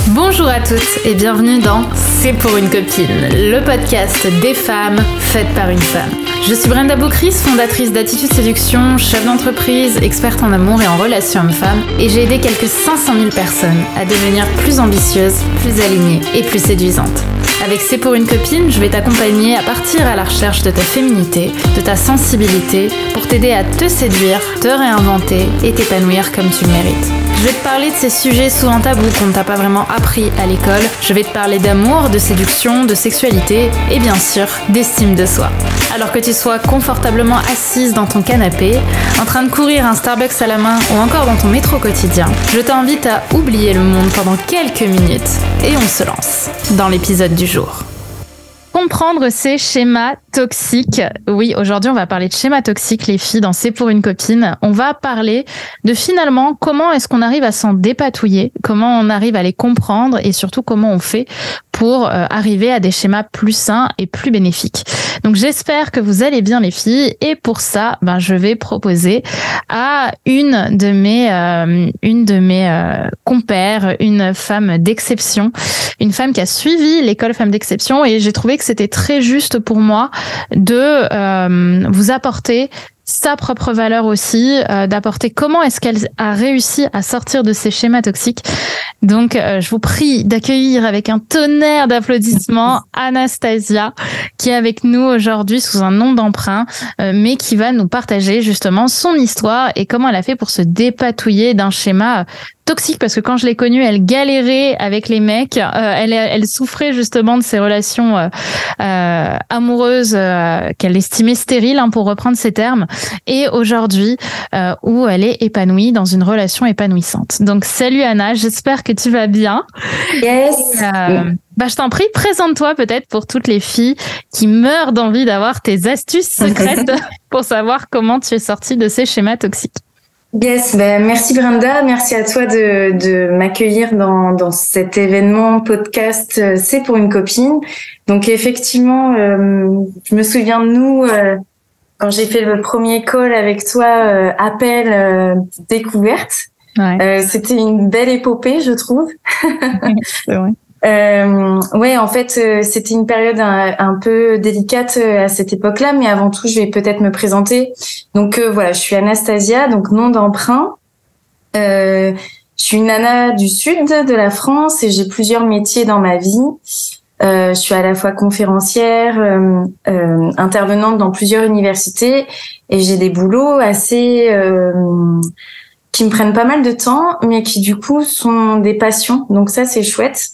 Bonjour à toutes et bienvenue dans C'est pour une copine, le podcast des femmes faites par une femme. Je suis Brenda Boucris, fondatrice d'Attitude Séduction, chef d'entreprise, experte en amour et en relations hommes-femmes, et j'ai aidé quelques 500 000 personnes à devenir plus ambitieuses, plus alignées et plus séduisantes. Avec C'est pour une copine, je vais t'accompagner à partir à la recherche de ta féminité, de ta sensibilité, pour t'aider à te séduire, te réinventer et t'épanouir comme tu le mérites. Je vais te parler de ces sujets souvent tabous qu'on ne t'a pas vraiment appris à l'école. Je vais te parler d'amour, de séduction, de sexualité et bien sûr d'estime de soi. Alors que tu sois confortablement assise dans ton canapé, en train de courir un Starbucks à la main ou encore dans ton métro quotidien, je t'invite à oublier le monde pendant quelques minutes et on se lance dans l'épisode du jour. Comprendre ces schémas toxiques. Oui, aujourd'hui, on va parler de schémas toxiques, les filles, dans C'est pour une copine. On va parler de finalement comment est-ce qu'on arrive à s'en dépatouiller, comment on arrive à les comprendre et surtout comment on fait pour arriver à des schémas plus sains et plus bénéfiques. Donc, j'espère que vous allez bien, les filles. Et pour ça, je vais proposer à une de mes compères, une femme d'exception, une femme qui a suivi l'école Femmes d'Exception, et j'ai trouvé que c'était très juste pour moi de vous apporter sa propre valeur aussi, d'apporter comment est-ce qu'elle a réussi à sortir de ces schémas toxiques. Donc, je vous prie d'accueillir avec un tonnerre d'applaudissements Anastasia, qui est avec nous aujourd'hui sous un nom d'emprunt, mais qui va nous partager justement son histoire et comment elle a fait pour se dépatouiller d'un schéma toxique, parce que quand je l'ai connue, elle galérait avec les mecs, elle souffrait justement de ces relations amoureuses qu'elle estimait stériles, pour reprendre ses termes, et aujourd'hui où elle est épanouie dans une relation épanouissante. Donc salut Anna, j'espère que tu vas bien. Yes. Je t'en prie, présente-toi peut-être pour toutes les filles qui meurent d'envie d'avoir tes astuces secrètes pour savoir comment tu es sortie de ces schémas toxiques. Yes, merci Brenda, merci à toi de m'accueillir dans cet événement podcast C'est pour une copine. Donc effectivement, je me souviens de nous quand j'ai fait le premier call avec toi, appel découverte. Ouais. C'était une belle épopée, je trouve. C'est vrai. Ouais, en fait, c'était une période un peu délicate à cette époque-là, mais avant tout, je vais peut-être me présenter. Donc voilà, je suis Anastasia, donc nom d'emprunt. Je suis une nana du sud de la France et j'ai plusieurs métiers dans ma vie. Je suis à la fois conférencière, intervenante dans plusieurs universités, et j'ai des boulots assez qui me prennent pas mal de temps, mais qui du coup sont des passions. Donc ça, c'est chouette.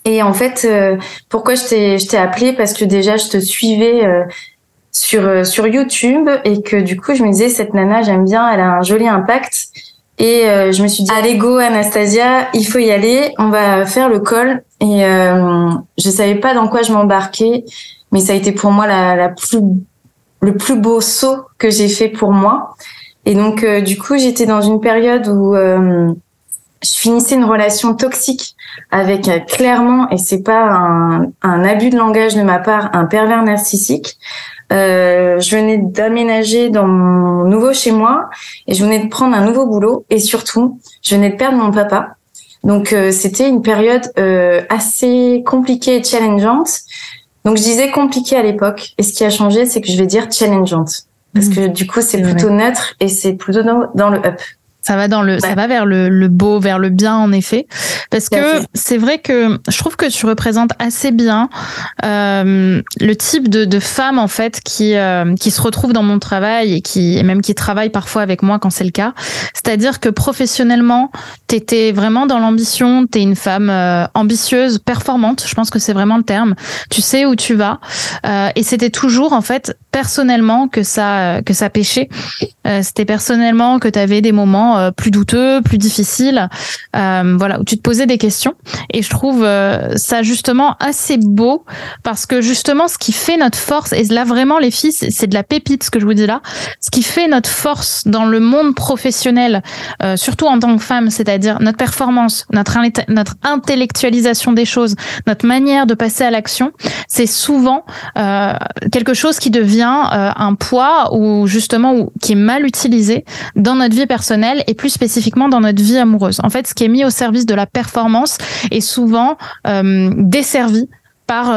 Et en fait, pourquoi je t'ai appelé? Parce que déjà, je te suivais sur YouTube, et que du coup, je me disais, cette nana, j'aime bien, elle a un joli impact. Et je me suis dit, allez go Anastasia, il faut y aller, on va faire le call. Et je savais pas dans quoi je m'embarquais, mais ça a été pour moi le plus beau saut que j'ai fait pour moi. Et donc, du coup, j'étais dans une période où je finissais une relation toxique avec clairement, et c'est pas un abus de langage de ma part, un pervers narcissique. Je venais d'aménager dans mon nouveau chez moi et je venais de prendre un nouveau boulot, et surtout, je venais de perdre mon papa. Donc c'était une période assez compliquée et challengeante. Donc je disais compliquée à l'époque, et ce qui a changé, c'est que je vais dire challengeante, parce que du coup c'est plutôt neutre et c'est plutôt dans le up. Ça va ça va vers le beau, vers le bien, en effet. Parce que c'est vrai que je trouve que tu représentes assez bien le type de femme, en fait, qui se retrouve dans mon travail et même qui travaille parfois avec moi quand c'est le cas. C'est-à-dire que professionnellement, t'étais vraiment dans l'ambition, t'es une femme ambitieuse, performante. Je pense que c'est vraiment le terme. Tu sais où tu vas. Et c'était toujours, en fait, personnellement que ça pêchait. C'était personnellement que t'avais des moments plus douteux, plus difficiles, où tu te posais des questions. Et je trouve ça justement assez beau, parce que justement ce qui fait notre force, et là vraiment les filles, c'est de la pépite ce que je vous dis là, ce qui fait notre force dans le monde professionnel, surtout en tant que femme, c'est-à-dire notre performance, notre intellectualisation des choses, notre manière de passer à l'action, c'est souvent quelque chose qui devient un poids, ou justement qui est mal utilisé dans notre vie personnelle, professionnelle et plus spécifiquement dans notre vie amoureuse. En fait, ce qui est mis au service de la performance est souvent desservi par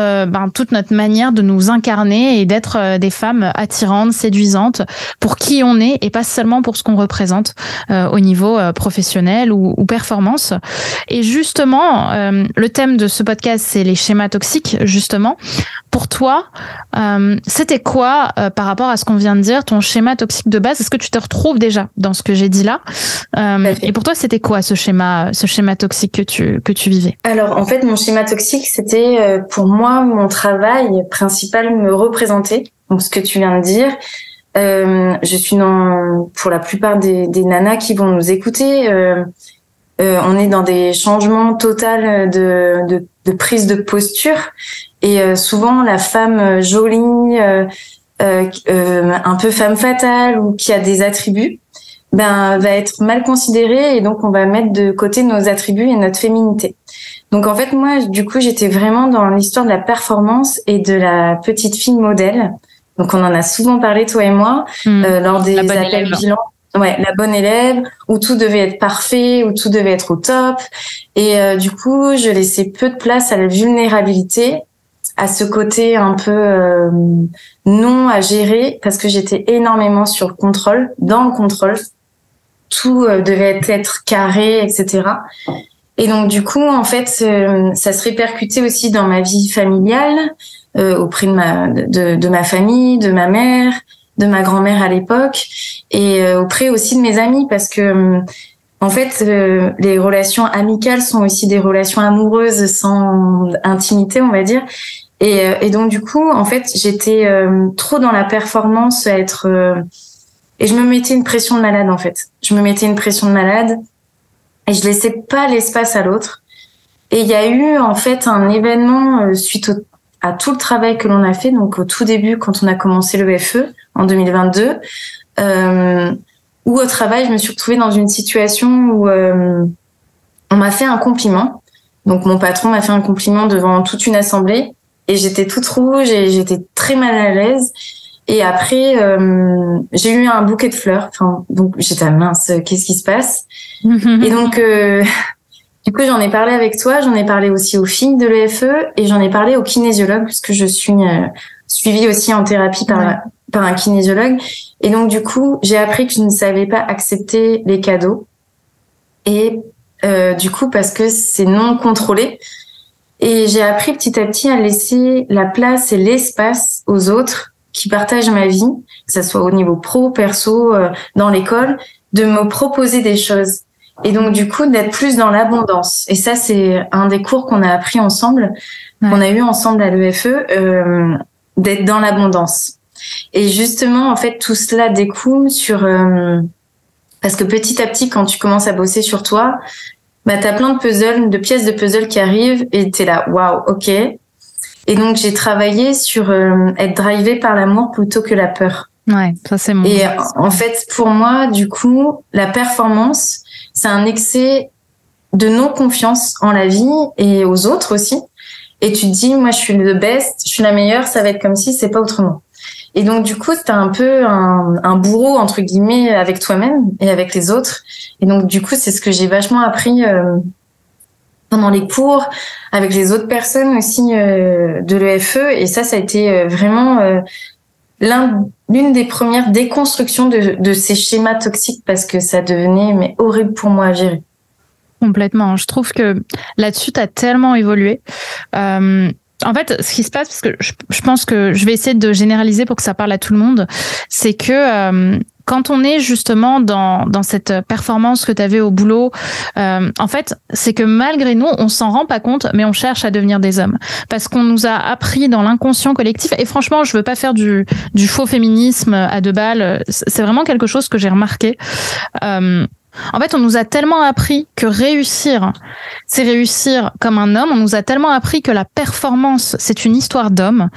toute notre manière de nous incarner et d'être des femmes attirantes, séduisantes pour qui on est et pas seulement pour ce qu'on représente au niveau professionnel ou performance. Et justement, le thème de ce podcast, c'est les schémas toxiques, justement. Pour toi, c'était quoi par rapport à ce qu'on vient de dire, ton schéma toxique de base? Est-ce que tu te retrouves déjà dans ce que j'ai dit là? Et pour toi, c'était quoi ce schéma toxique que tu vivais? Alors, en fait, mon schéma toxique, c'était pour moi, mon travail principal me représentait. Donc, ce que tu viens de dire, je suis pour la plupart des nanas qui vont nous écouter, on est dans des changements totaux de prise de posture. Et souvent, la femme jolie, un peu femme fatale ou qui a des attributs, va être mal considérée et donc on va mettre de côté nos attributs et notre féminité. Donc en fait, moi, du coup, j'étais vraiment dans l'histoire de la performance et de la petite fille modèle. Donc on en a souvent parlé, toi et moi, lors des appels bilans. Ouais, la bonne élève, où tout devait être parfait, où tout devait être au top. Et du coup, je laissais peu de place à la vulnérabilité, à ce côté un peu non à gérer, parce que j'étais énormément sur le contrôle, dans le contrôle. Tout devait être carré, etc. Et donc du coup, en fait, ça se répercutait aussi dans ma vie familiale, auprès de ma famille, de ma mère, de ma grand-mère à l'époque, et auprès aussi de mes amis, parce que en fait, les relations amicales sont aussi des relations amoureuses sans intimité, on va dire. Et donc du coup, en fait, j'étais trop dans la performance à être et je me mettais une pression de malade, en fait. Je me mettais une pression de malade et je laissais pas l'espace à l'autre. Et il y a eu, en fait, un événement suite à tout le travail que l'on a fait, donc au tout début, quand on a commencé le FE en 2022, où au travail, je me suis retrouvée dans une situation où on m'a fait un compliment. Donc mon patron m'a fait un compliment devant toute une assemblée et j'étais toute rouge et j'étais très mal à l'aise. Et après, j'ai eu un bouquet de fleurs. Enfin, donc j'étais mince, qu'est-ce qui se passe? Et donc, du coup, j'en ai parlé avec toi. J'en ai parlé aussi aux filles de l'EFE et j'en ai parlé au kinésiologue parce que je suis suivie aussi en thérapie par un kinésiologue. Et donc, du coup, j'ai appris que je ne savais pas accepter les cadeaux. Et du coup, parce que c'est non contrôlé. Et j'ai appris petit à petit à laisser la place et l'espace aux autres qui partagent ma vie, que ça soit au niveau pro, perso, dans l'école, de me proposer des choses. Et donc, du coup, d'être plus dans l'abondance. Et ça, c'est un des cours qu'on a appris ensemble, qu'on a eu ensemble à l'EFE, d'être dans l'abondance. Et justement, en fait, tout cela découle sur... parce que petit à petit, quand tu commences à bosser sur toi, t'as plein de pièces de puzzle qui arrivent et t'es là, waouh, ok. Et donc, j'ai travaillé sur être drivée par l'amour plutôt que la peur. Ouais, ça c'est mon... Et en fait, pour moi, du coup, la performance, c'est un excès de non-confiance en la vie et aux autres aussi. Et tu te dis, moi, je suis le best, je suis la meilleure, ça va être comme si, c'est pas autrement. Et donc, du coup, t'as un peu un bourreau, entre guillemets, avec toi-même et avec les autres. Et donc, du coup, c'est ce que j'ai vachement appris pendant les cours, avec les autres personnes aussi de l'EFE. Et ça a été vraiment l'une des premières déconstructions de ces schémas toxiques parce que ça devenait horrible pour moi à gérer. Complètement. Je trouve que là-dessus, tu as tellement évolué. En fait, ce qui se passe, parce que je pense que je vais essayer de généraliser pour que ça parle à tout le monde, c'est que quand on est justement dans cette performance que tu avais au boulot, en fait, c'est que malgré nous, on s'en rend pas compte, mais on cherche à devenir des hommes. Parce qu'on nous a appris dans l'inconscient collectif, et franchement, je veux pas faire du faux féminisme à deux balles, c'est vraiment quelque chose que j'ai remarqué. En fait, on nous a tellement appris que réussir, c'est réussir comme un homme. On nous a tellement appris que la performance, c'est une histoire d'homme,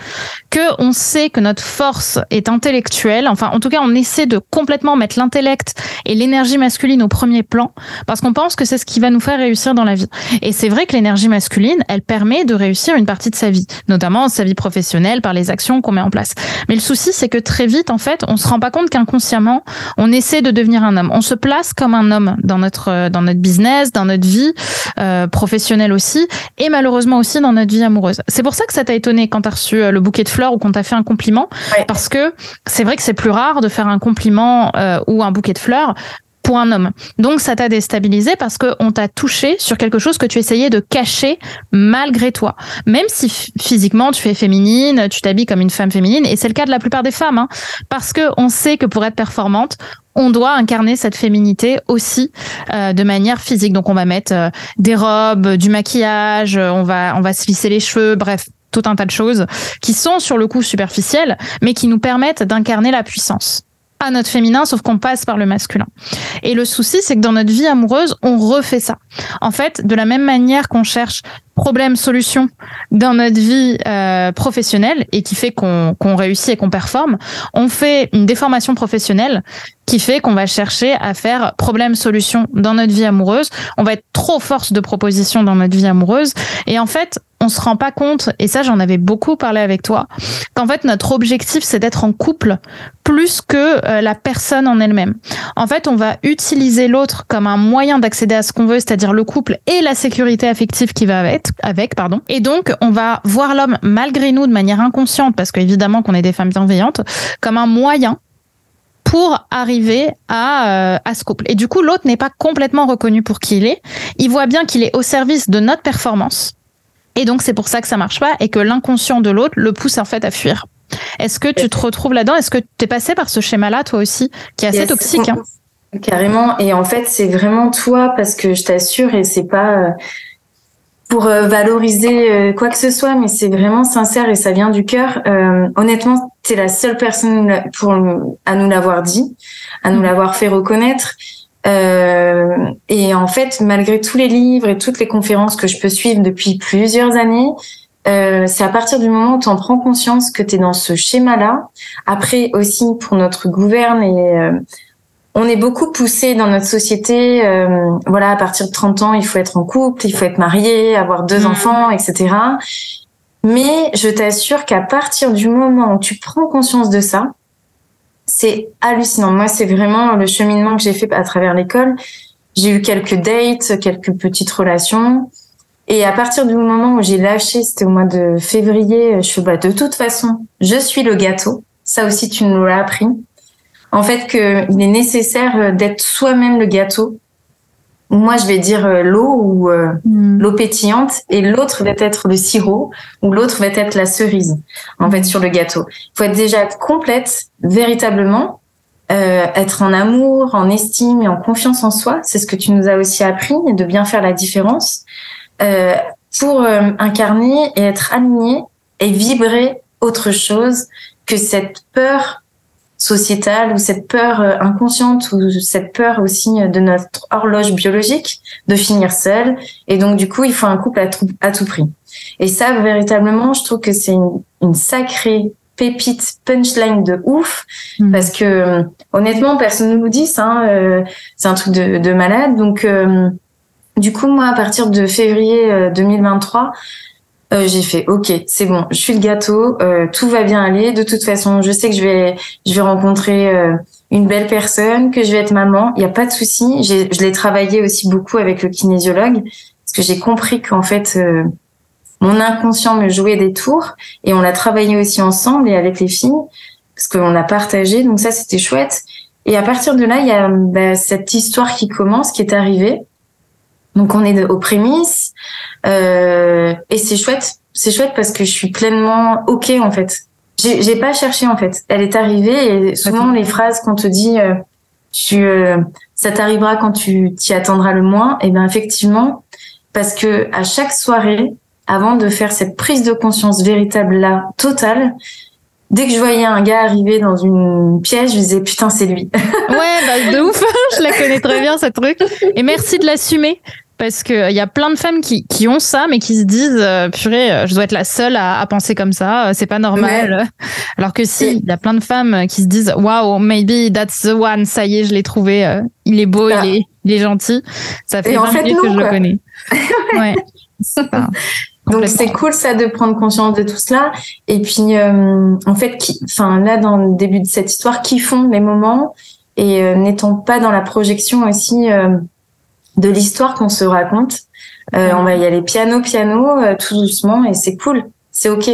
que on sait que notre force est intellectuelle. Enfin, en tout cas, on essaie de complètement mettre l'intellect et l'énergie masculine au premier plan parce qu'on pense que c'est ce qui va nous faire réussir dans la vie. Et c'est vrai que l'énergie masculine, elle permet de réussir une partie de sa vie, notamment sa vie professionnelle par les actions qu'on met en place. Mais le souci, c'est que très vite, en fait, on se rend pas compte qu'inconsciemment, on essaie de devenir un homme. On se place comme un un homme dans notre business, dans notre vie professionnelle aussi, et malheureusement aussi dans notre vie amoureuse. C'est pour ça que ça t'a étonné quand t'as reçu le bouquet de fleurs ou qu'on t'a fait un compliment, parce que c'est vrai que c'est plus rare de faire un compliment ou un bouquet de fleurs pour un homme. Donc ça t'a déstabilisé parce que on t'a touché sur quelque chose que tu essayais de cacher malgré toi. Même si physiquement tu es féminine, tu t'habilles comme une femme féminine, et c'est le cas de la plupart des femmes, hein, parce que on sait que pour être performante, on doit incarner cette féminité aussi de manière physique. Donc on va mettre des robes, du maquillage, on va se lisser les cheveux, bref, tout un tas de choses qui sont sur le coup superficielles, mais qui nous permettent d'incarner la puissance à notre féminin, sauf qu'on passe par le masculin. Et le souci, c'est que dans notre vie amoureuse, on refait ça. En fait, de la même manière qu'on cherche problème-solution dans notre vie professionnelle et qui fait qu'on réussit et qu'on performe, on fait une déformation professionnelle qui fait qu'on va chercher à faire problème-solution dans notre vie amoureuse. On va être trop force de proposition dans notre vie amoureuse. Et en fait, on se rend pas compte, et ça j'en avais beaucoup parlé avec toi, qu'en fait notre objectif c'est d'être en couple plus que la personne en elle-même. En fait, on va utiliser l'autre comme un moyen d'accéder à ce qu'on veut, c'est-à-dire le couple et la sécurité affective qui va avec. Et donc on va voir l'homme malgré nous de manière inconsciente, parce qu'évidemment qu'on est des femmes bienveillantes, comme un moyen pour arriver à ce couple. Et du coup, l'autre n'est pas complètement reconnu pour qui il est. Il voit bien qu'il est au service de notre performance. Et donc, c'est pour ça que ça marche pas et que l'inconscient de l'autre le pousse en fait à fuir. Est-ce que tu te retrouves là-dedans? Est-ce que tu es passé par ce schéma-là, toi aussi, qui est assez toxique, hein? Carrément. Et en fait, c'est vraiment toi, parce que je t'assure, et c'est pas pour valoriser quoi que ce soit, mais c'est vraiment sincère et ça vient du cœur. Honnêtement, t'es la seule personne à nous l'avoir dit, à nous l'avoir fait reconnaître. Et en fait, malgré tous les livres et toutes les conférences que je peux suivre depuis plusieurs années, c'est à partir du moment où tu en prends conscience que tu es dans ce schéma-là. Après aussi, pour notre gouverne, et on est beaucoup poussé dans notre société, voilà, à partir de 30 ans, il faut être en couple, il faut être marié, avoir 2 enfants, etc. Mais je t'assure qu'à partir du moment où tu prends conscience de ça, c'est hallucinant. Moi, c'est vraiment le cheminement que j'ai fait à travers l'école. J'ai eu quelques dates, quelques petites relations. Et à partir du moment où j'ai lâché, c'était au mois de février, je fais, de toute façon, je suis le gâteau. Ça aussi, tu nous l'as appris. En fait, qu'il est nécessaire d'être soi-même le gâteau. Moi, je vais dire l'eau ou l'eau pétillante, et l'autre va être le sirop, ou l'autre va être la cerise, en fait, sur le gâteau. Il faut être déjà complète, véritablement, être en amour, en estime et en confiance en soi. C'est ce que tu nous as aussi appris, et de bien faire la différence, pour incarner et être aligné et vibrer autre chose que cette peur sociétale ou cette peur inconsciente ou cette peur aussi de notre horloge biologique de finir seul. Et donc, du coup, il faut un couple à tout prix. Et ça, véritablement, je trouve que c'est une sacrée pépite punchline de ouf, parce que honnêtement, personne ne nous dit ça, c'est un truc de malade. Donc, du coup, moi, à partir de février 2023, j'ai fait OK, c'est bon, je suis le gâteau, tout va bien aller. De toute façon, je sais que je vais rencontrer une belle personne, que je vais être maman. Il y a pas de souci. Je l'ai travaillé aussi beaucoup avec le kinésiologue, parce que j'ai compris qu'en fait mon inconscient me jouait des tours, et on l'a travaillé aussi ensemble et avec les filles, parce qu'on l'a partagé. Donc ça, c'était chouette. Et à partir de là, il y a cette histoire qui commence, qui est arrivée. Donc on est aux prémices, et c'est chouette parce que je suis pleinement OK, en fait. J'ai pas cherché, en fait. Elle est arrivée, et souvent les phrases qu'on te dit, ça t'arrivera quand tu t'y attendras le moins. Et bien effectivement, parce que à chaque soirée, avant de faire cette prise de conscience véritable là, totale, dès que je voyais un gars arriver dans une pièce, je disais putain, c'est lui. Ouais, de ouf, je la connais très bien, ce truc. Et merci de l'assumer. Parce que il y a plein de femmes qui ont ça, mais qui se disent purée, je dois être la seule à penser comme ça, c'est pas normal. Ouais. Alors que si, il y a plein de femmes qui se disent wow, maybe that's the one, ça y est, je l'ai trouvé, il est beau, il est gentil. Ça fait 20 minutes que je le connais. Ouais. Donc c'est cool ça, de prendre conscience de tout cela. Et puis en fait, là dans le début de cette histoire, qui font les moments. et n'étant pas dans la projection aussi de l'histoire qu'on se raconte. On va y aller piano, tout doucement, et c'est cool. C'est ok.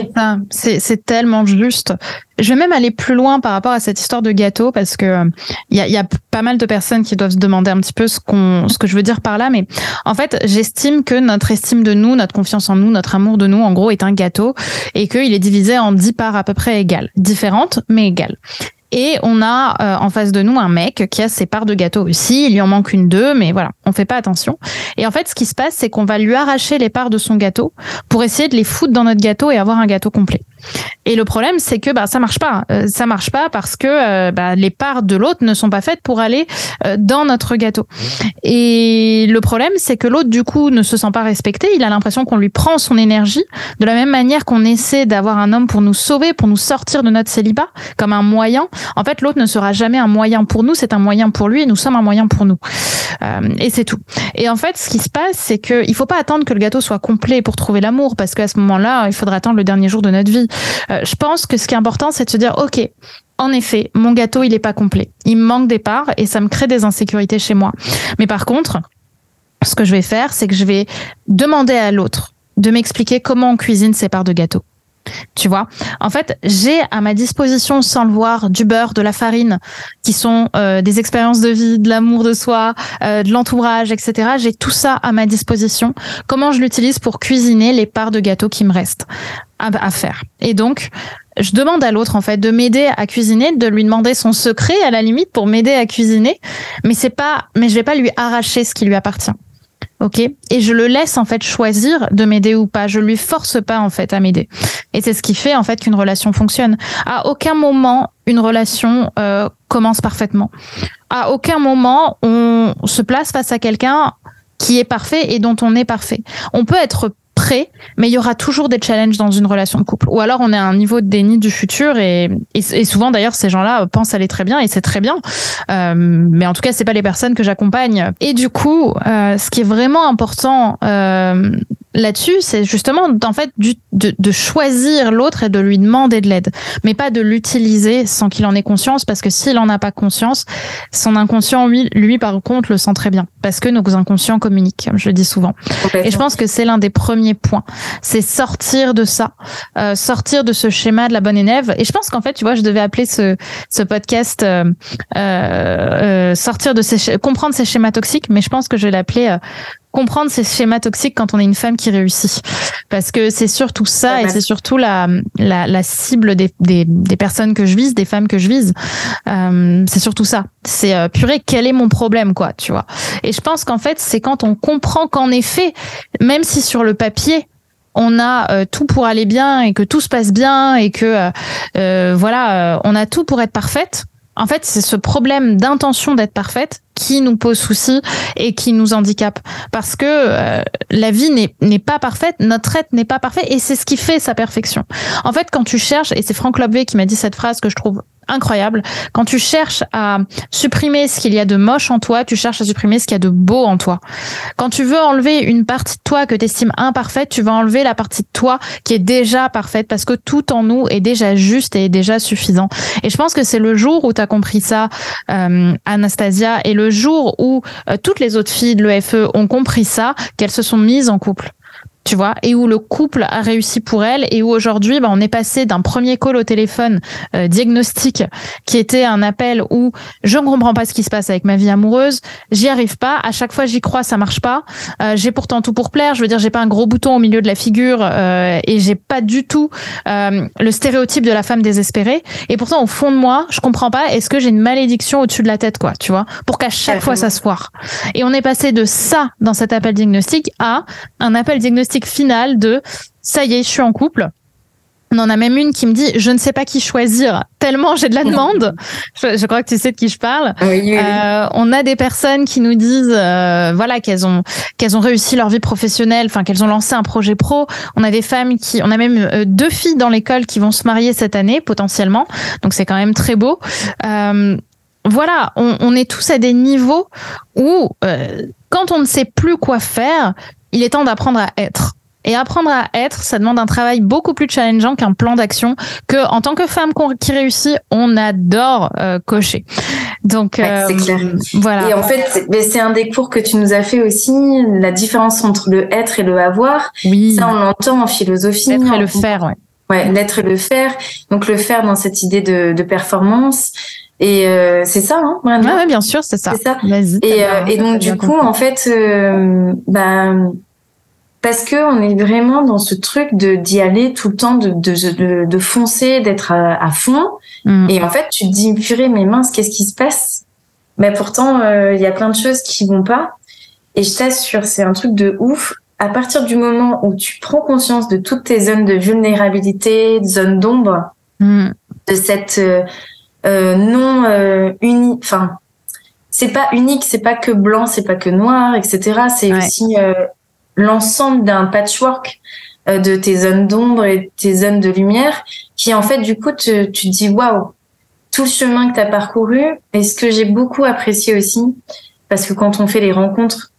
C'est tellement juste. Je vais même aller plus loin par rapport à cette histoire de gâteau, parce que il y a pas mal de personnes qui doivent se demander un petit peu ce que je veux dire par là. Mais en fait, j'estime que notre estime de nous, notre confiance en nous, notre amour de nous, en gros, est un gâteau, et qu'il est divisé en 10 parts à peu près égales, différentes mais égales. Et on a en face de nous un mec qui a ses parts de gâteau aussi. Il lui en manque 1-2, mais voilà, on fait pas attention. Et en fait, ce qui se passe, c'est qu'on va lui arracher les parts de son gâteau pour essayer de les foutre dans notre gâteau et avoir un gâteau complet. Et le problème, c'est que ça marche pas. Ça marche pas parce que les parts de l'autre ne sont pas faites pour aller dans notre gâteau. Et le problème, c'est que l'autre, du coup, ne se sent pas respecté. Il a l'impression qu'on lui prend son énergie, de la même manière qu'on essaie d'avoir un homme pour nous sauver, pour nous sortir de notre célibat, comme un moyen. En fait, l'autre ne sera jamais un moyen pour nous, c'est un moyen pour lui, et nous sommes un moyen pour nous. Et c'est tout. Et en fait, ce qui se passe, c'est que il faut pas attendre que le gâteau soit complet pour trouver l'amour, parce qu'à ce moment-là, il faudra attendre le dernier jour de notre vie. Je pense que ce qui est important, c'est de se dire, ok, en effet, mon gâteau, il est pas complet. Il me manque des parts et ça me crée des insécurités chez moi. Mais par contre, ce que je vais faire, c'est que je vais demander à l'autre de m'expliquer comment on cuisine ses parts de gâteau. Tu vois, en fait, j'ai à ma disposition, sans le voir, du beurre, de la farine, qui sont des expériences de vie, de l'amour de soi, de l'entourage, etc. J'ai tout ça à ma disposition. Comment je l'utilise pour cuisiner les parts de gâteau qui me restent à faire. Et donc, je demande à l'autre, en fait, de m'aider à cuisiner, de lui demander son secret, à la limite, pour m'aider à cuisiner. Mais je vais pas lui arracher ce qui lui appartient. Ok, et je le laisse en fait choisir de m'aider ou pas. Je lui force pas en fait à m'aider. Et c'est ce qui fait en fait qu'une relation fonctionne. À aucun moment une relation commence parfaitement. À aucun moment on se place face à quelqu'un qui est parfait et dont on est parfait. On peut être prêt, mais il y aura toujours des challenges dans une relation de couple. Ou alors on est à un niveau de déni du futur et souvent d'ailleurs ces gens-là pensent aller très bien et c'est très bien. Mais en tout cas c'est pas les personnes que j'accompagne. Et du coup, ce qui est vraiment important là-dessus, c'est justement en fait de choisir l'autre et de lui demander de l'aide, mais pas de l'utiliser sans qu'il en ait conscience, parce que s'il en a pas conscience, son inconscient lui par contre le sent très bien, parce que nos inconscients communiquent, comme je le dis souvent. Et je pense que c'est l'un des premiers points, c'est sortir de ça, sortir de ce schéma de la bonne élève. Et je pense qu'en fait, tu vois, je devais appeler ce podcast sortir de comprendre ces schémas toxiques, mais je pense que je vais l'appeler comprendre ces schémas toxiques quand on est une femme qui réussit, parce que c'est surtout ça, et c'est surtout la cible des personnes que je vise, des femmes que je vise. C'est surtout ça. C'est purée, quel est mon problème, quoi, tu vois. Et je pense qu'en fait, c'est quand on comprend qu'en effet, même si sur le papier on a tout pour aller bien et que tout se passe bien et que on a tout pour être parfaite. En fait, c'est ce problème d'intention d'être parfaite qui nous pose souci et qui nous handicape, parce que la vie n'est pas parfaite, notre être n'est pas parfait, et c'est ce qui fait sa perfection. En fait, quand tu cherches, et c'est Franck Lobvé qui m'a dit cette phrase que je trouve incroyable, quand tu cherches à supprimer ce qu'il y a de moche en toi, tu cherches à supprimer ce qu'il y a de beau en toi. Quand tu veux enlever une partie de toi que tu estimes imparfaite, tu vas enlever la partie de toi qui est déjà parfaite, parce que tout en nous est déjà juste et est déjà suffisant. Et je pense que c'est le jour où tu as compris ça, Anastasia, et le jour où toutes les autres filles de l'EFE ont compris ça, qu'elles se sont mises en couple. Tu vois, et où le couple a réussi pour elle, et où aujourd'hui, on est passé d'un premier call au téléphone diagnostic, qui était un appel où je ne comprends pas ce qui se passe avec ma vie amoureuse, j'y arrive pas, à chaque fois j'y crois, ça marche pas, j'ai pourtant tout pour plaire, je veux dire, j'ai pas un gros bouton au milieu de la figure, et j'ai pas du tout le stéréotype de la femme désespérée, et pourtant au fond de moi, je comprends pas, est-ce que j'ai une malédiction au-dessus de la tête, quoi, tu vois, pour qu'à chaque fois ça se foire. Et on est passé de ça dans cet appel diagnostic à un appel diagnostic final de ça y est, je suis en couple. On en a même une qui me dit je ne sais pas qui choisir tellement j'ai de la demande. Je crois que tu sais de qui je parle. Oui. On a des personnes qui nous disent qu'elles ont réussi leur vie professionnelle, enfin qu'elles ont lancé un projet pro. On a des femmes on a même 2 filles dans l'école qui vont se marier cette année potentiellement. Donc c'est quand même très beau. Voilà, on est tous à des niveaux où quand on ne sait plus quoi faire, il est temps d'apprendre à être. Et apprendre à être, ça demande un travail beaucoup plus challengeant qu'un plan d'action que, en tant que femme qui réussit, on adore cocher. Donc, c'est clair. Voilà. Et en fait, c'est un des cours que tu nous as fait aussi, la différence entre le être et le avoir. Oui. Ça, on l'entend en philosophie. L'être et le faire, ouais. Ouais, l'être et le faire. Donc, le faire dans cette idée de performance. Et c'est ça, hein, vraiment. Ouais, bien sûr, c'est ça. C'est ça. Vas-y. Et donc, du coup, en fait, parce que on est vraiment dans ce truc d'y aller tout le temps, de foncer, d'être à fond. Et en fait, tu te dis, purée, mais mince, qu'est-ce qui se passe? Mais pourtant, il y a plein de choses qui vont pas. Et je t'assure, c'est un truc de ouf. À partir du moment où tu prends conscience de toutes tes zones de vulnérabilité, de zones d'ombre, de cette enfin, c'est pas unique, c'est pas que blanc, c'est pas que noir, etc. C'est aussi l'ensemble d'un patchwork de tes zones d'ombre et tes zones de lumière qui, en fait, du coup, tu te dis, waouh, tout le chemin que tu as parcouru. Et ce que j'ai beaucoup apprécié aussi, parce que quand on fait les rencontres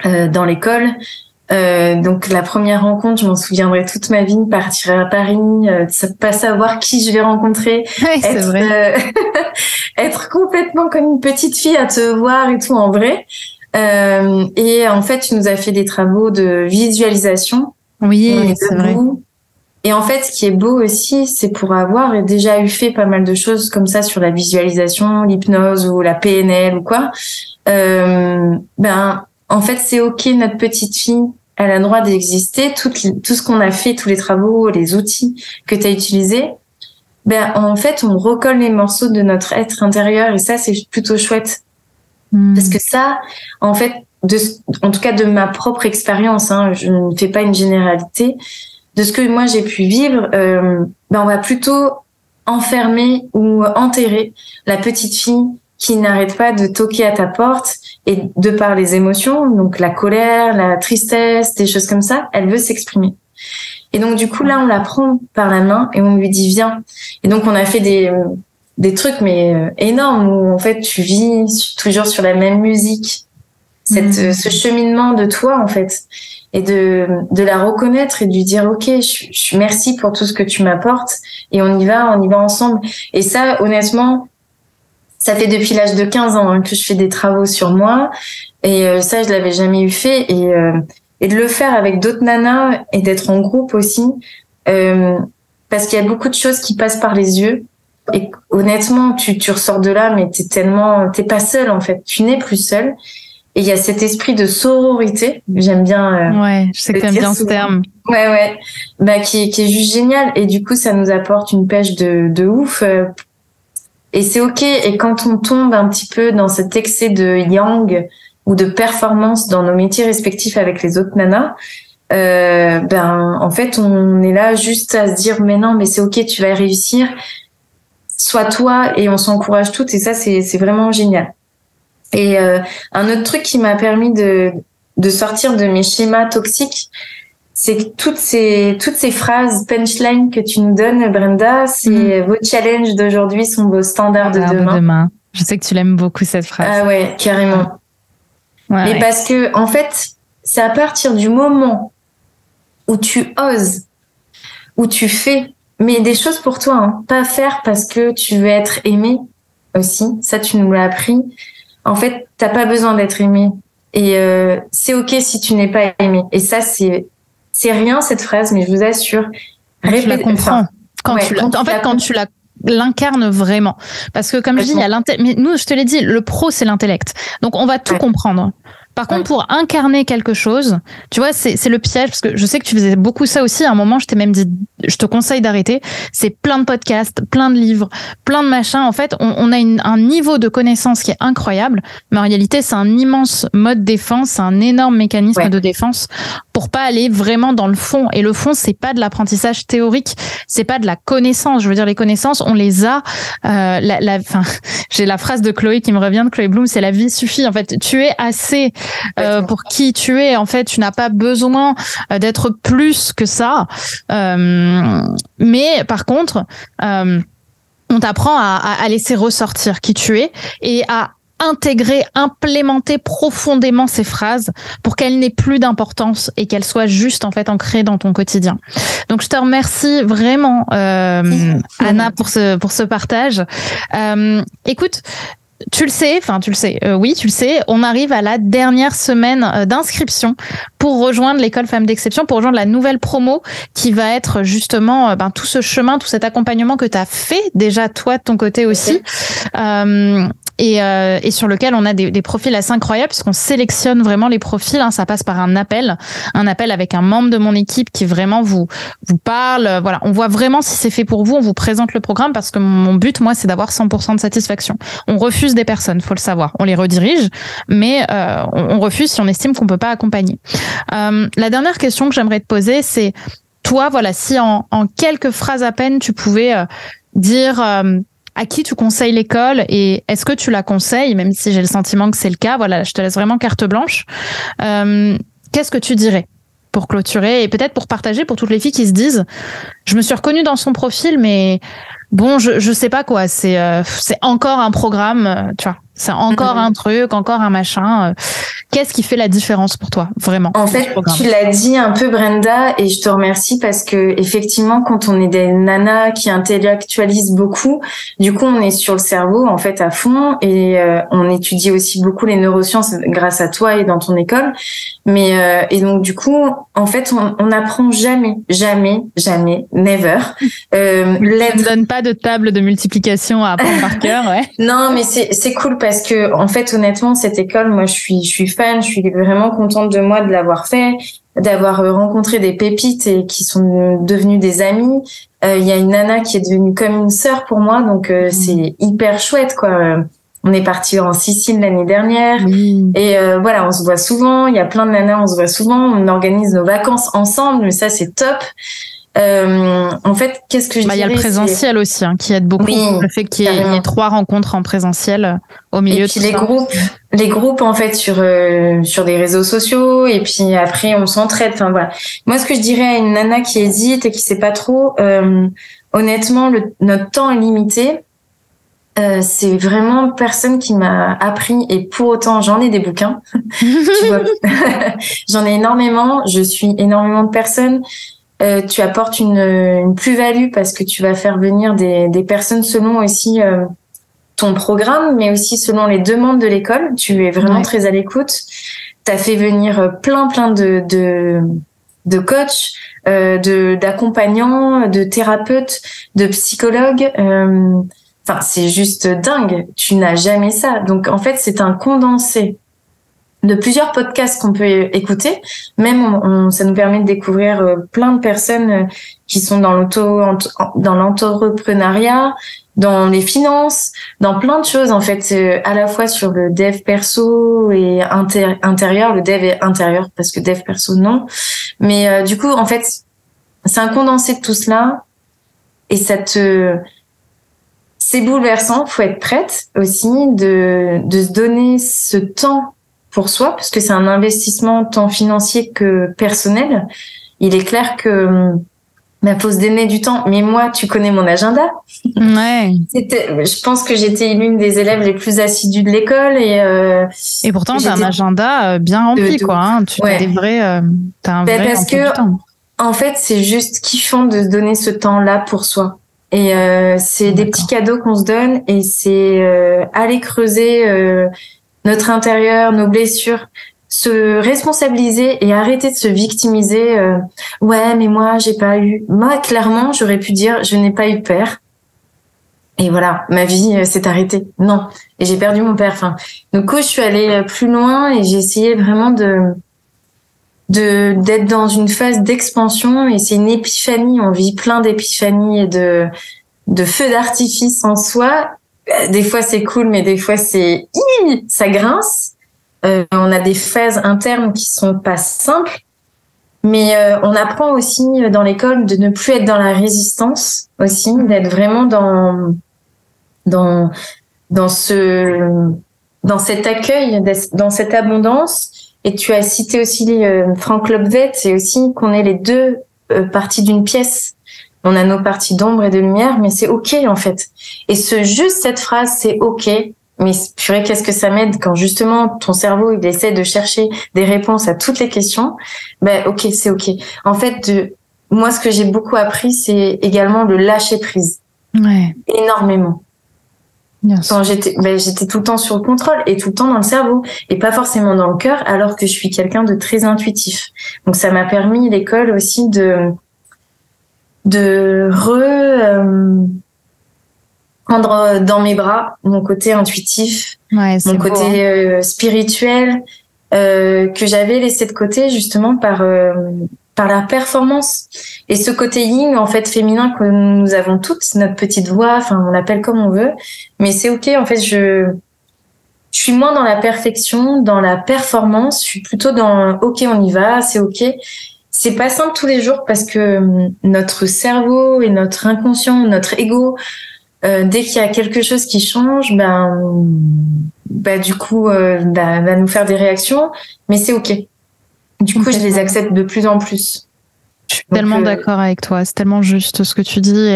dans l'école, donc la première rencontre, je m'en souviendrai toute ma vie, partir à Paris, pas savoir qui je vais rencontrer, c'est vrai. être complètement comme une petite fille à te voir et tout en vrai. Et en fait, tu nous as fait des travaux de visualisation. Oui, c'est vrai. Et en fait, ce qui est beau aussi, c'est pour avoir déjà eu fait pas mal de choses comme ça sur la visualisation, l'hypnose ou la PNL ou quoi. En fait, c'est ok, notre petite fille, elle a le droit d'exister. Tout ce qu'on a fait, tous les travaux, les outils que tu as utilisés, en fait, on recolle les morceaux de notre être intérieur et ça, c'est plutôt chouette. Parce que ça, en fait, en tout cas de ma propre expérience, hein, je ne fais pas une généralité, de ce que moi j'ai pu vivre, on va plutôt enfermer ou enterrer la petite fille qui n'arrête pas de toquer à ta porte et de par les émotions, donc la colère, la tristesse, des choses comme ça, elle veut s'exprimer. Et donc du coup là, on la prend par la main et on lui dit viens. Et donc on a fait des trucs mais énormes où en fait tu vis toujours sur la même musique, ce cheminement de toi en fait. Et de la reconnaître et de lui dire ok, je merci pour tout ce que tu m'apportes et on y va ensemble. Et ça, honnêtement, ça fait depuis l'âge de 15 ans que je fais des travaux sur moi et ça, je l'avais jamais eu fait et de le faire avec d'autres nanas et d'être en groupe aussi parce qu'il y a beaucoup de choses qui passent par les yeux et honnêtement, tu ressors de là mais t'es pas seule en fait, tu n'es plus seule. Et il y a cet esprit de sororité, j'aime bien. Ouais, je sais que t'aimes bien ce terme. Ouais. Qui est juste génial. Et du coup, ça nous apporte une pêche de ouf. Et c'est ok. Et quand on tombe un petit peu dans cet excès de yang ou de performance dans nos métiers respectifs avec les autres nanas, en fait, on est là juste à se dire, mais non, mais c'est ok, tu vas réussir. Sois toi et on s'encourage toutes. Et ça, c'est vraiment génial. Et un autre truc qui m'a permis de sortir de mes schémas toxiques, c'est que toutes ces phrases punchline que tu nous donnes, Brenda, c'est vos challenges d'aujourd'hui sont vos standards de demain. Je sais que tu l'aimes beaucoup cette phrase. Ah ouais, carrément. Mais parce que en fait, c'est à partir du moment où tu oses, où tu fais, mais des choses pour toi, hein, pas faire parce que tu veux être aimé aussi. Ça, tu nous l'as appris. En fait, t'as pas besoin d'être aimé. Et c'est ok si tu n'es pas aimé. Et ça, c'est rien cette phrase, mais je vous assure. Tu la comprends. Quand tu l'incarnes vraiment. Parce que comme je dis, il y a mais nous, je te l'ai dit, le pro, c'est l'intellect. Donc, on va tout comprendre. Par contre, pour incarner quelque chose, tu vois, c'est le piège, parce que je sais que tu faisais beaucoup ça aussi. À un moment, je t'ai même dit, je te conseille d'arrêter. C'est plein de podcasts, plein de livres, plein de machins. En fait, on a un niveau de connaissance qui est incroyable, mais en réalité, c'est un immense mode défense, c'est un énorme mécanisme de défense pour pas aller vraiment dans le fond. Et le fond, c'est pas de l'apprentissage théorique, c'est pas de la connaissance. Je veux dire, les connaissances, on les a. J'ai la phrase de Chloé qui me revient, de Chloé Bloom, c'est la vie suffit. En fait, tu es assez pour qui tu es. En fait, tu n'as pas besoin d'être plus que ça. Mais par contre, on t'apprend à laisser ressortir qui tu es et à intégrer, implémenter profondément ces phrases pour qu'elles n'aient plus d'importance et qu'elles soient juste en fait ancrées dans ton quotidien. Donc je te remercie vraiment Anna pour ce partage. Écoute, tu le sais, on arrive à la dernière semaine d'inscription pour rejoindre l'école Femmes d'Exception, pour rejoindre la nouvelle promo qui va être justement tout ce chemin, tout cet accompagnement que tu as fait déjà toi de ton côté aussi. Et sur lequel on a des profils assez incroyables puisqu'on sélectionne vraiment les profils. Ça passe par un appel avec un membre de mon équipe qui vraiment vous parle. Voilà, on voit vraiment si c'est fait pour vous. On vous présente le programme parce que mon but, moi, c'est d'avoir 100% de satisfaction. On refuse des personnes, faut le savoir. On les redirige, mais on refuse si on estime qu'on peut pas accompagner. La dernière question que j'aimerais te poser, c'est toi, voilà, si en quelques phrases à peine, tu pouvais dire à qui tu conseilles l'école et est-ce que tu la conseilles, même si j'ai le sentiment que c'est le cas. Voilà, je te laisse vraiment carte blanche. Qu'est-ce que tu dirais pour clôturer et peut-être pour partager pour toutes les filles qui se disent je me suis reconnue dans son profil, mais bon, je sais pas quoi. C'est encore un programme, tu vois. C'est encore un truc, encore un machin. Qu'est-ce qui fait la différence pour toi, vraiment? En fait, tu l'as dit un peu, Brenda, et je te remercie parce que effectivement, quand on est des nanas qui intellectualisent beaucoup, du coup, on est sur le cerveau en fait à fond et on étudie aussi beaucoup les neurosciences grâce à toi et dans ton école. Mais et donc du coup, en fait, on n'apprend jamais, never. Ne donne pas de table de multiplication à apprendre par cœur, ouais. Non, mais c'est cool parce que en fait, honnêtement, cette école, moi, je suis fan, je suis vraiment contente de moi de l'avoir fait, d'avoir rencontré des pépites et qui sont devenues des amies. Il y a une nana qui est devenue comme une sœur pour moi, donc c'est hyper chouette, quoi. On est parti en Sicile l'année dernière et voilà, on se voit souvent. Il y a plein de nanas, on se voit souvent. On organise nos vacances ensemble, mais ça c'est top. En fait, qu'est-ce que je dirais, il y a le présentiel aussi qui aide beaucoup. Le fait qu'il y ait 3 rencontres en présentiel au milieu de tout ça. Les groupes en fait sur des réseaux sociaux et puis après on s'entraide. Enfin voilà. Moi, ce que je dirais à une nana qui hésite et qui sait pas trop, honnêtement, notre temps est limité. C'est vraiment personne qui m'a appris et pour autant j'en ai des bouquins. Tu vois, j'en ai énormément. Je suis énormément de personnes. Tu apportes une plus-value parce que tu vas faire venir des personnes selon aussi ton programme, mais aussi selon les demandes de l'école. Tu es vraiment très à l'écoute. Tu as fait venir plein de coachs, d'accompagnants, de thérapeutes, de psychologues. Enfin, c'est juste dingue. Tu n'as jamais ça. Donc, en fait, c'est un condensé de plusieurs podcasts qu'on peut écouter. Même, ça nous permet de découvrir plein de personnes qui sont dans l'entrepreneuriat, dans les finances, dans plein de choses, en fait, à la fois sur le dev perso et intérieur. Le dev est intérieur parce que dev perso, non. Mais du coup, en fait, c'est un condensé de tout cela et c'est bouleversant. Faut être prête aussi de se donner ce temps pour soi, parce que c'est un investissement tant financier que personnel. Il est clair que faut se donner du temps. Mais moi, tu connais mon agenda. Ouais. Je pense que j'étais l'une des élèves les plus assidues de l'école et pourtant t'as un agenda bien rempli, quoi. Tu as des vrais, t'as un vrai parce que temps. En fait, c'est juste kiffant de se donner ce temps-là pour soi. Et c'est des petits cadeaux qu'on se donne et c'est aller creuser notre intérieur, nos blessures, se responsabiliser et arrêter de se victimiser. Ouais, mais moi, j'ai pas eu. Moi, clairement, j'aurais pu dire, je n'ai pas eu de père. Et voilà, ma vie s'est arrêtée. Non, et j'ai perdu mon père. Enfin, du coup, je suis allée plus loin et j'ai essayé vraiment d'être dans une phase d'expansion. Et c'est une épiphanie. On vit plein d'épiphanies et de feux d'artifice en soi. Des fois c'est cool, mais des fois ça grince. On a des phases internes qui sont pas simples, mais on apprend aussi dans l'école de ne plus être dans la résistance, aussi d'être vraiment dans cet accueil, dans cette abondance. Et tu as cité aussi Frank Lobvet, c'est aussi qu'on est les deux parties d'une pièce. On a nos parties d'ombre et de lumière, mais c'est OK, en fait. Et juste cette phrase, c'est OK, mais purée, qu'est-ce que ça m'aide quand justement ton cerveau il essaie de chercher des réponses à toutes les questions. Ben ok, c'est ok. En fait, moi ce que j'ai beaucoup appris, c'est également le lâcher prise. Ouais. Énormément. Bien sûr. Quand j'étais tout le temps sur le contrôle et tout le temps dans le cerveau et pas forcément dans le cœur, alors que je suis quelqu'un de très intuitif. Donc ça m'a permis l'école aussi de prendre dans mes bras mon côté intuitif, mon côté spirituel que j'avais laissé de côté justement par la performance. Et ce côté yin, en fait, féminin que nous avons toutes, notre petite voix, enfin, on l'appelle comme on veut. Mais c'est ok, en fait, je suis moins dans la perfection, dans la performance. Je suis plutôt dans, ok, on y va, c'est ok. C'est pas simple tous les jours parce que notre cerveau et notre inconscient, notre ego, dès qu'il y a quelque chose qui change, du coup, va nous faire des réactions. Mais c'est ok. Du coup, je les accepte de plus en plus. Je suis tellement d'accord avec toi, c'est tellement juste ce que tu dis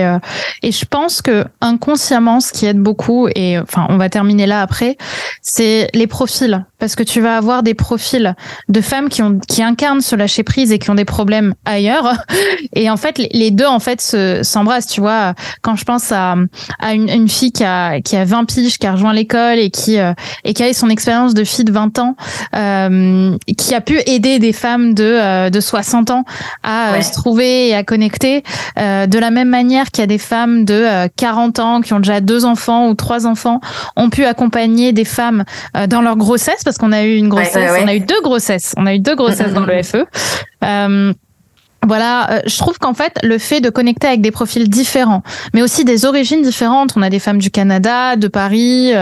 et je pense que inconsciemment ce qui aide beaucoup et enfin on va terminer là après, c'est les profils parce que tu vas avoir des profils de femmes qui incarnent ce lâcher prise et qui ont des problèmes ailleurs et en fait les deux en fait s'embrassent, tu vois. Quand je pense à une fille qui a 20 piges, qui a rejoint l'école et qui a eu son expérience de fille de 20 ans qui a pu aider des femmes de 60 ans à se trouver et à connecter de la même manière qu'il y a des femmes de 40 ans qui ont déjà 2 enfants ou 3 enfants ont pu accompagner des femmes dans leur grossesse parce qu'on a eu une grossesse, on a eu 2 grossesses, dans le FE. Voilà, je trouve qu'en fait, le fait de connecter avec des profils différents, mais aussi des origines différentes, on a des femmes du Canada, de Paris,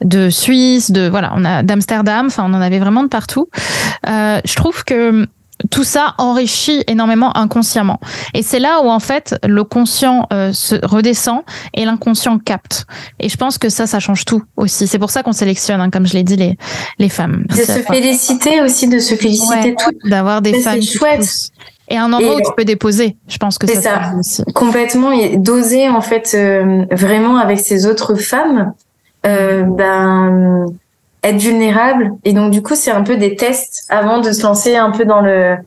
de Suisse, on a d'Amsterdam, enfin, on en avait vraiment de partout. Je trouve que tout ça enrichit énormément inconsciemment. Et c'est là où, en fait, le conscient se redescend et l'inconscient capte. Et je pense que ça change tout aussi. C'est pour ça qu'on sélectionne, comme je l'ai dit, les femmes. De se féliciter aussi, de se féliciter toutes. D'avoir des femmes qui chouette. Et un endroit où tu peux déposer. Je pense que c'est ça aussi. Complètement. Et d'oser, en fait, vraiment avec ces autres femmes, être vulnérable. Et donc, du coup, c'est un peu des tests avant de se lancer un peu dans la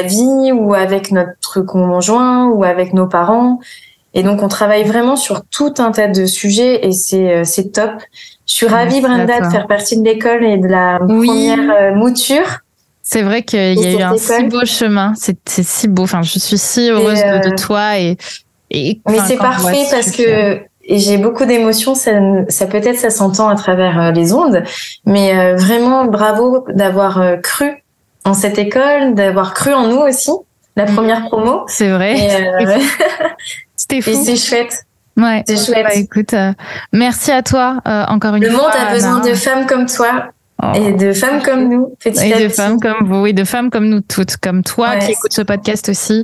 vie ou avec notre conjoint ou avec nos parents. Et donc, on travaille vraiment sur tout un tas de sujets et c'est top. Je suis ravie, Brenda, de faire partie de l'école et de la première mouture. C'est vrai qu'il y a eu un si beau chemin. C'est si beau. Enfin, je suis si heureuse de toi mais c'est parfait parce que et j'ai beaucoup d'émotions, ça peut-être ça s'entend à travers les ondes, mais vraiment bravo d'avoir cru en cette école, d'avoir cru en nous aussi, la première promo. C'est vrai. C'était fou. Et c'est chouette. Ouais. C'est chouette. Écoute, merci à toi encore une fois. Le monde a besoin de femmes comme toi. Et de femmes comme nous, femmes comme vous, et de femmes comme nous toutes, comme toi qui écoute ce podcast aussi.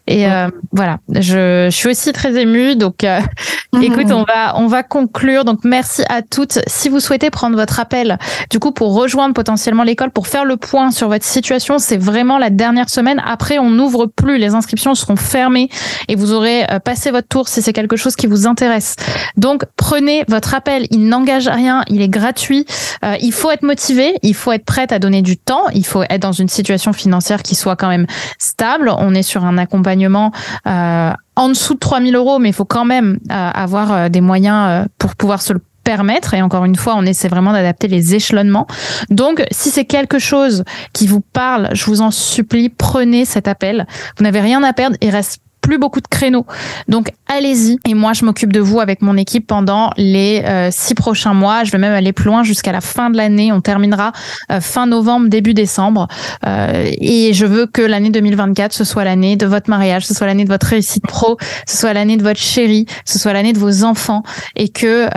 Et voilà, je suis aussi très émue. Donc, écoute, on va conclure. Donc, merci à toutes. Si vous souhaitez prendre votre appel, du coup, pour rejoindre potentiellement l'école, pour faire le point sur votre situation, c'est vraiment la dernière semaine. Après, on n'ouvre plus. Les inscriptions seront fermées et vous aurez passé votre tour si c'est quelque chose qui vous intéresse. Donc, prenez votre appel. Il n'engage à rien. Il est gratuit. Il faut être motivé. Il faut être prête à donner du temps. Il faut être dans une situation financière qui soit quand même stable. On est sur un accompagnement en dessous de 3 000 €, mais il faut quand même avoir des moyens pour pouvoir se le permettre. Et encore une fois, on essaie vraiment d'adapter les échelonnements. Donc, si c'est quelque chose qui vous parle, je vous en supplie, prenez cet appel. Vous n'avez rien à perdre. Il reste plus beaucoup de créneaux. Donc, allez-y. Et moi, je m'occupe de vous avec mon équipe pendant les 6 prochains mois. Je vais même aller plus loin jusqu'à la fin de l'année. On terminera fin novembre, début décembre. Et je veux que l'année 2024, ce soit l'année de votre mariage, ce soit l'année de votre réussite pro, ce soit l'année de votre chérie, ce soit l'année de vos enfants et que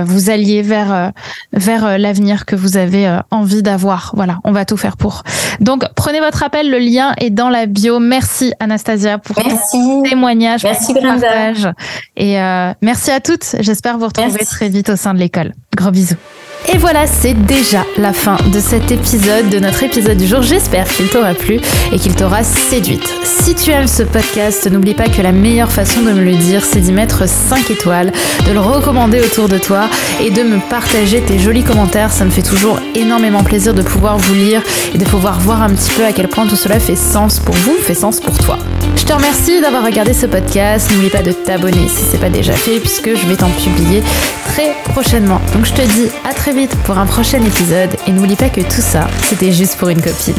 vous alliez vers l'avenir que vous avez envie d'avoir. Voilà, on va tout faire pour. Donc, prenez votre appel. Le lien est dans la bio. Merci, Anastasia, pour ton témoignage. Merci, Brenda. Et merci à toutes. J'espère vous retrouver très vite au sein de l'école. Gros bisous. Et voilà, c'est déjà la fin de cet épisode, de notre épisode du jour. J'espère qu'il t'aura plu et qu'il t'aura séduite. Si tu aimes ce podcast, n'oublie pas que la meilleure façon de me le dire, c'est d'y mettre 5 étoiles, de le recommander autour de toi et de me partager tes jolis commentaires. Ça me fait toujours énormément plaisir de pouvoir vous lire et de pouvoir voir un petit peu à quel point tout cela fait sens pour vous, fait sens pour toi. Je te remercie d'avoir regardé ce podcast. N'oublie pas de t'abonner si c'est pas déjà fait, puisque je vais t'en publier très prochainement. Donc je te dis à très vite pour un prochain épisode et n'oublie pas que tout ça, c'était juste pour une copine.